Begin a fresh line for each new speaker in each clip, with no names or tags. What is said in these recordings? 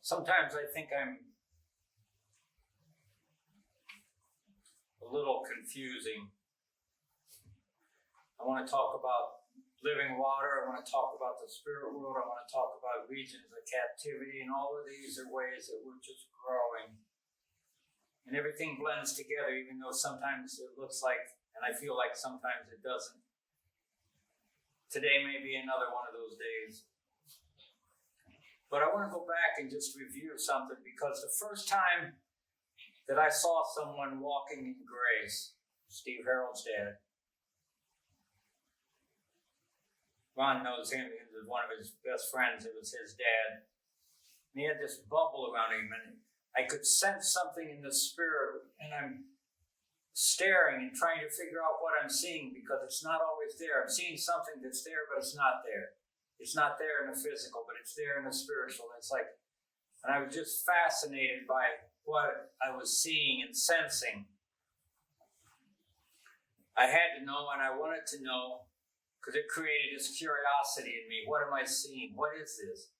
Sometimes I think I'm a little confusing. I want to talk about living water. I want to talk about the spirit world. I want to talk about regions of captivity. And all of these are ways that we're just growing. And everything blends together, even though sometimes it looks like, and I feel like sometimes it doesn't. Today may be another one of those days. But I want to go back and just review something, because the first time that I saw someone walking in grace, Steve Harold's dad. Ron knows him. He was one of his best friends. It was his dad. And he had this bubble around him, and I could sense something in the spirit, and I'm staring and trying to figure out what I'm seeing, because it's not always there. I'm seeing something that's there, but it's not there. It's not there in the physical, but it's there in the spiritual. It's like, and I was just fascinated by what I was seeing and sensing. I had to know, and I wanted to know, because it created this curiosity in me. What am I seeing? What is this?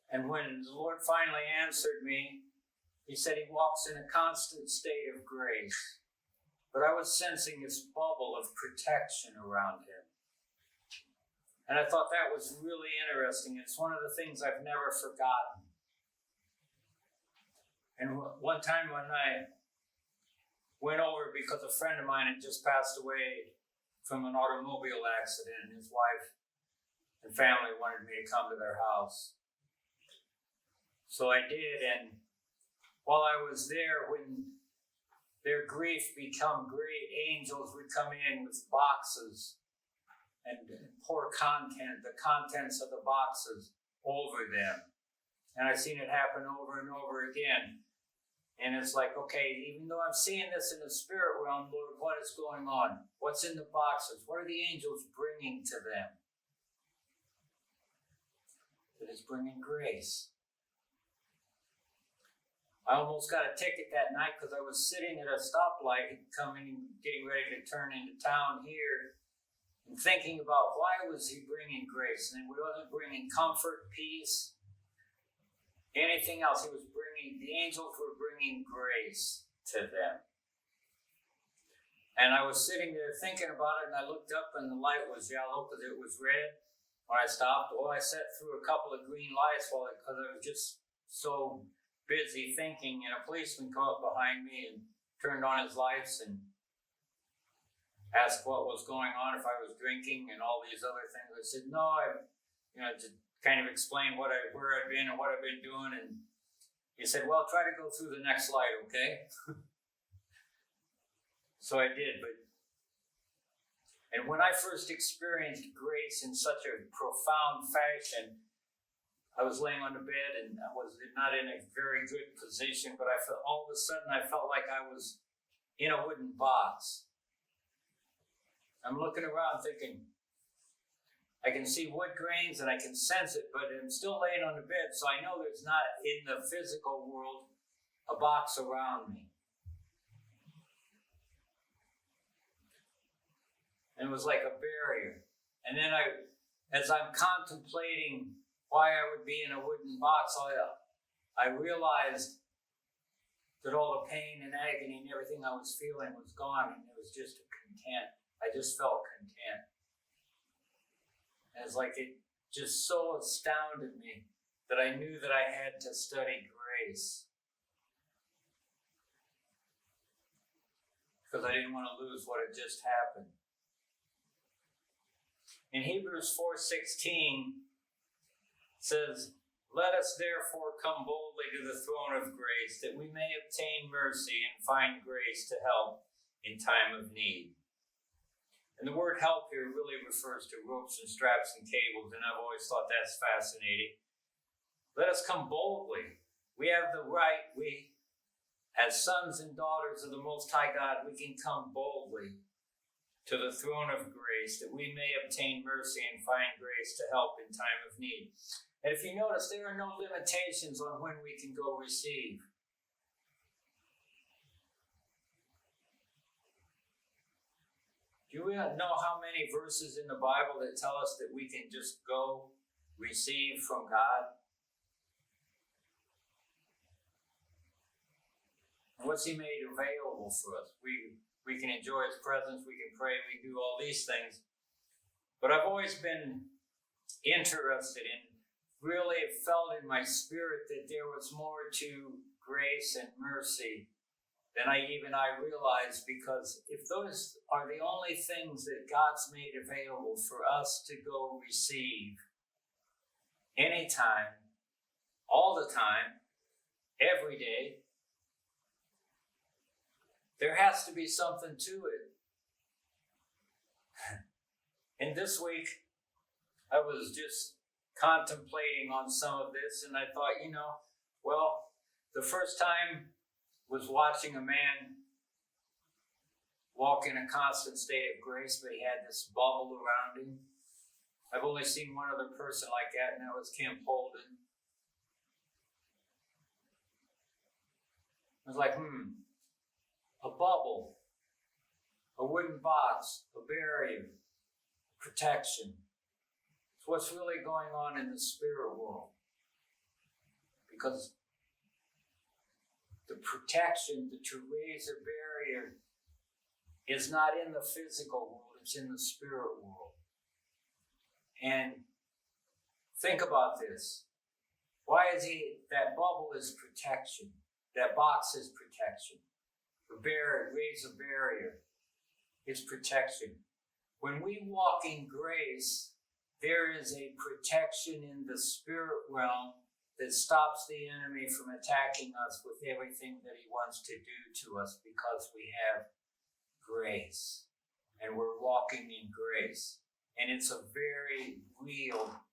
And when the Lord finally answered me, he said he walks in a constant state of grace. But I was sensing this bubble of protection around him. And I thought that was really interesting. It's one of the things I've never forgotten. And one time when I went over, because a friend of mine had just passed away from an automobile accident, and his wife and family wanted me to come to their house. So I did, and while I was there, when their grief became great, angels would come in with boxes and pour the contents of the boxes over them. And I've seen it happen over and over again. And it's like, okay, even though I'm seeing this in the spirit realm, Lord, what is going on? What's in the boxes? What are the angels bringing to them? That is bringing grace. I almost got a ticket that night because I was sitting at a stoplight getting ready to turn into town here, and thinking about why was he bringing grace? And he wasn't bringing comfort, peace, anything else. The angels were bringing grace to them. And I was sitting there thinking about it, and I looked up and the light was yellow because it was red. When I stopped, I sat through a couple of green lights because I was just so busy thinking, and a policeman came up behind me and turned on his lights and asked what was going on, if I was drinking and all these other things. I said, no, to kind of explain where I'd been and what I've been doing. And he said, well, try to go through the next light, okay? So I did, and when I first experienced grace in such a profound fashion, I was laying on the bed and I was not in a very good position, but all of a sudden I felt like I was in a wooden box. I'm looking around thinking, I can see wood grains and I can sense it, but I'm still laying on the bed, so I know there's not in the physical world a box around me. And it was like a barrier. And then as I'm contemplating why I would be in a wooden box, I realized that all the pain and agony and everything I was feeling was gone, and it was just a content. I just felt content. And it's like it just so astounded me that I knew that I had to study grace, because I didn't want to lose what had just happened. In Hebrews 4:16 says, let us therefore come boldly to the throne of grace, that we may obtain mercy and find grace to help in time of need. And the word help here really refers to ropes and straps and cables, and I've always thought that's fascinating. Let us come boldly. We have the right, as sons and daughters of the Most High God, we can come boldly to the throne of grace, that we may obtain mercy and find grace to help in time of need. And if you notice, there are no limitations on when we can go receive. Do you know how many verses in the Bible that tell us that we can just go receive from God? What's He made available for us? We can enjoy His presence, we can pray, we do all these things. But I've always been interested in, really felt in my spirit that there was more to grace and mercy than I realized, because if those are the only things that God's made available for us to go receive anytime, all the time, every day, there has to be something to it. And this week, I was just contemplating on some of this, and I thought, the first time was watching a man walk in a constant state of grace, but he had this bubble around him. I've only seen one other person like that, and that was Kim Holden. I was like, a bubble, a wooden box, a barrier, protection. It's what's really going on in the spirit world. Because the protection, to raise a barrier, is not in the physical world, it's in the spirit world. And think about this. Why is that bubble is protection? That box is protection. The barrier, raise a barrier, is protection. When we walk in grace, there is a protection in the spirit realm that stops the enemy from attacking us with everything that he wants to do to us, because we have grace and we're walking in grace. And it's a very real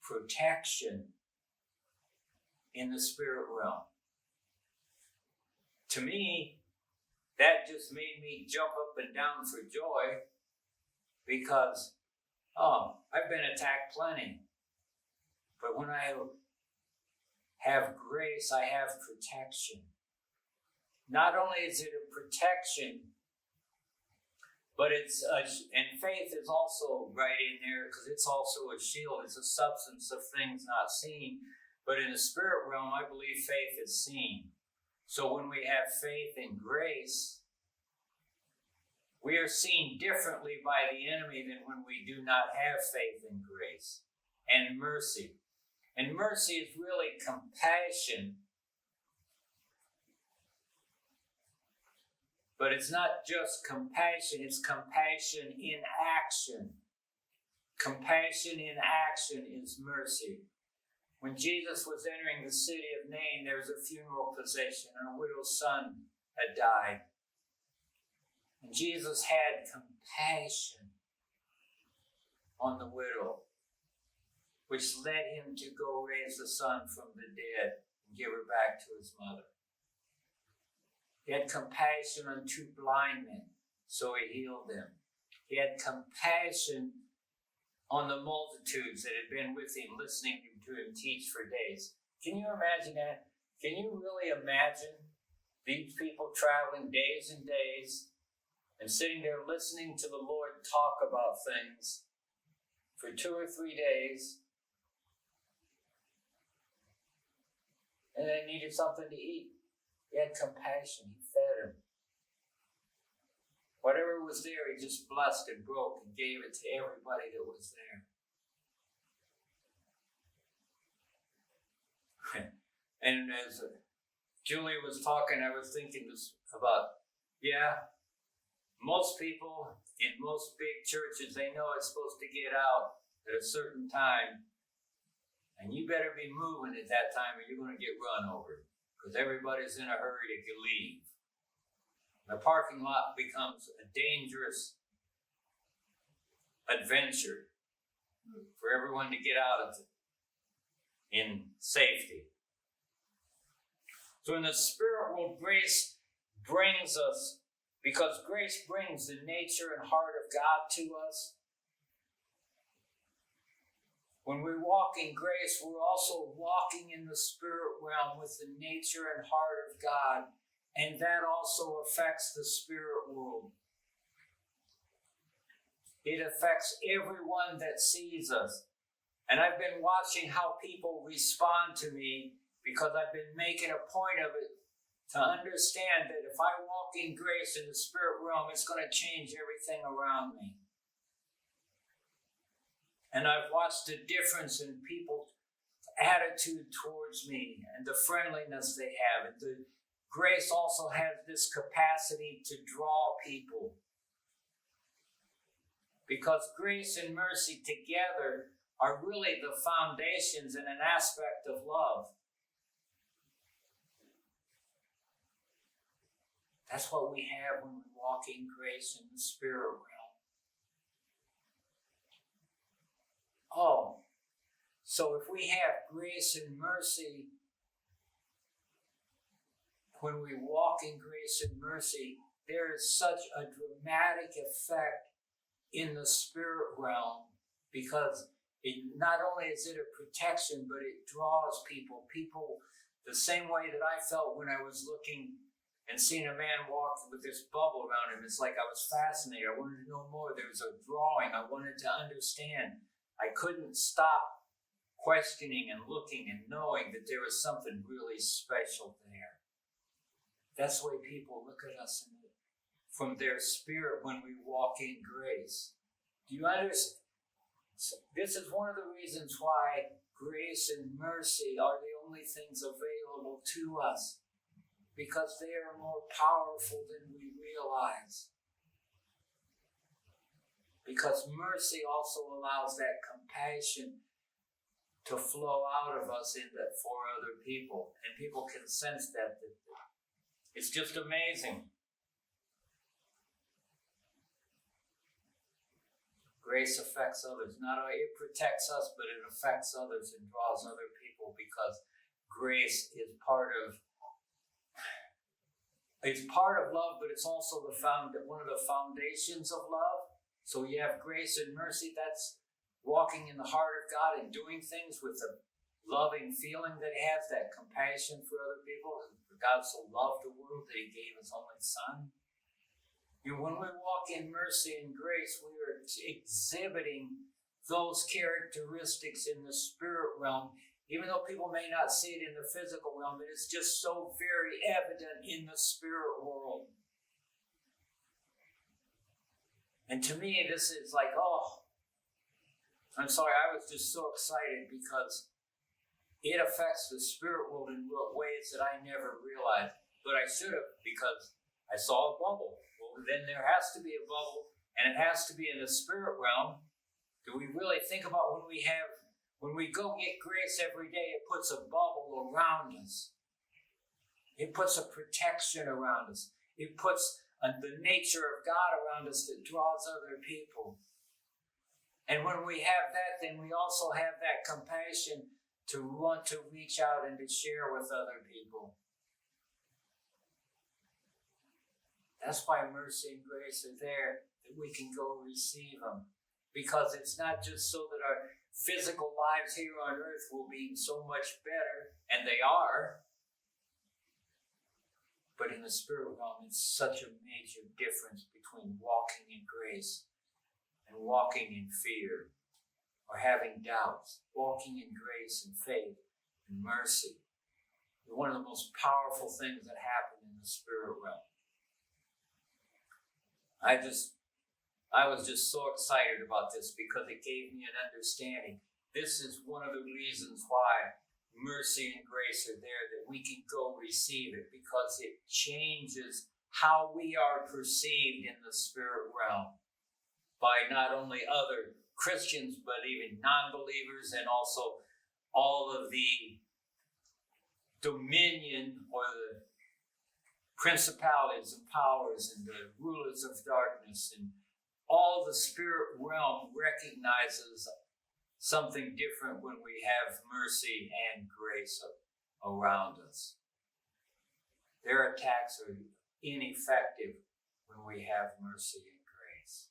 protection in the spirit realm. To me, that just made me jump up and down for joy, because, I've been attacked plenty. But when I have grace, I have protection. Not only is it a protection, but and faith is also right in there, because it's also a shield. It's a substance of things not seen. But in the spirit realm, I believe faith is seen. So when we have faith and grace, we are seen differently by the enemy than when we do not have faith and grace and mercy. And mercy is really compassion. But it's not just compassion, it's compassion in action. Compassion in action is mercy. When Jesus was entering the city of Nain, there was a funeral procession, and a widow's son had died. And Jesus had compassion on the widow, which led him to go raise the son from the dead and give her back to his mother. He had compassion on two blind men, so he healed them. He had compassion on the multitudes that had been with him, listening to him teach for days. Can you imagine that? Can you really imagine these people traveling days and days and sitting there listening to the Lord talk about things for 2 or 3 days, and they needed something to eat? He had compassion. He fed them. Whatever was there, he just blessed and broke and gave it to everybody that was there. And as Julie was talking, I was thinking about, most people in most big churches, they know it's supposed to get out at a certain time. And you better be moving at that time or you're going to get run over, because everybody's in a hurry to leave. The parking lot becomes a dangerous adventure for everyone to get out of it in safety. So in the spirit world, grace brings us, because grace brings the nature and heart of God to us. When we walk in grace, we're also walking in the spirit realm with the nature and heart of God. And that also affects the spirit world. It affects everyone that sees us. And I've been watching how people respond to me, because I've been making a point of it to understand that if I walk in grace in the spirit realm, it's going to change everything around me. And I've watched the difference in people's attitude towards me and the friendliness they have. And the grace also has this capacity to draw people. Because grace and mercy together are really the foundations and an aspect of love. That's what we have when we walk in grace in the spirit realm. Oh, so if we have grace and mercy, when we walk in grace and mercy, there is such a dramatic effect in the spirit realm, because it not only is it a protection, but it draws people. People, the same way that I felt when I was looking and seeing a man walk with this bubble around him. It's like I was fascinated. I wanted to know more. There was a drawing. I wanted to understand. I couldn't stop questioning and looking and knowing that there was something really special there. That's the way people look at us from their spirit when we walk in grace. Do you understand? This is one of the reasons why grace and mercy are the only things available to us, because they are more powerful than we realize. Because mercy also allows that compassion to flow out of us for other people, and people can sense that. It's just amazing. Grace affects others. Not only it protects us, but it affects others and draws other people, because grace is part of love, but it's also one of the foundations of love. So you have grace and mercy. That's walking in the heart of God and doing things with a loving feeling that He has, that compassion for other people. For God so loved the world that He gave His only Son. When we walk in mercy and grace, we are exhibiting those characteristics in the spirit realm. Even though people may not see it in the physical realm, it is just so very evident in the spirit world. And to me, this is like, I'm sorry, I was just so excited because it affects the spirit world in ways that I never realized. But I should have, because I saw a bubble. Well, then there has to be a bubble, and it has to be in the spirit realm. Do we really think about when we go get grace every day, it puts a bubble around us. It puts a protection around us. It puts the nature of God around us that draws other people. And when we have that, then we also have that compassion to want to reach out and to share with other people. That's why mercy and grace are there, that we can go receive them. Because it's not just so that our physical lives here on earth will be so much better, and they are, but in the spirit realm, it's such a major difference between walking in grace and walking in fear or having doubts. Walking in grace and faith and mercy is one of the most powerful things that happen in the spirit realm. I was just so excited about this because it gave me an understanding. This is one of the reasons why mercy and grace are there, that we can go receive it, because it changes how we are perceived in the spirit realm by not only other Christians, but even non-believers, and also all of the dominion or the principalities and powers and the rulers of darkness, and all the spirit realm recognizes something different when we have mercy and grace around us. Their attacks are ineffective when we have mercy and grace.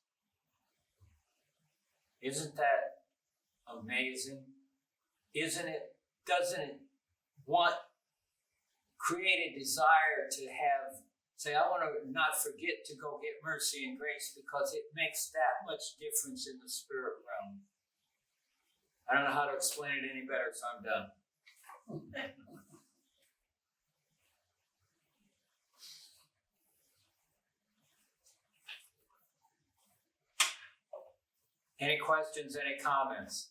Isn't that amazing? Isn't it? Doesn't it create a desire to say, I want to not forget to go get mercy and grace, because it makes that much difference in the spirit realm. I don't know how to explain it any better, so I'm done. Any questions, any comments?